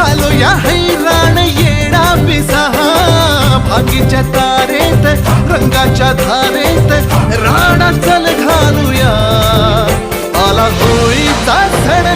घालूया हैराण येडा पिसा भागीच्या तारेत रंगाच्या धारेत राणा चल घालूया आला होळीचा सण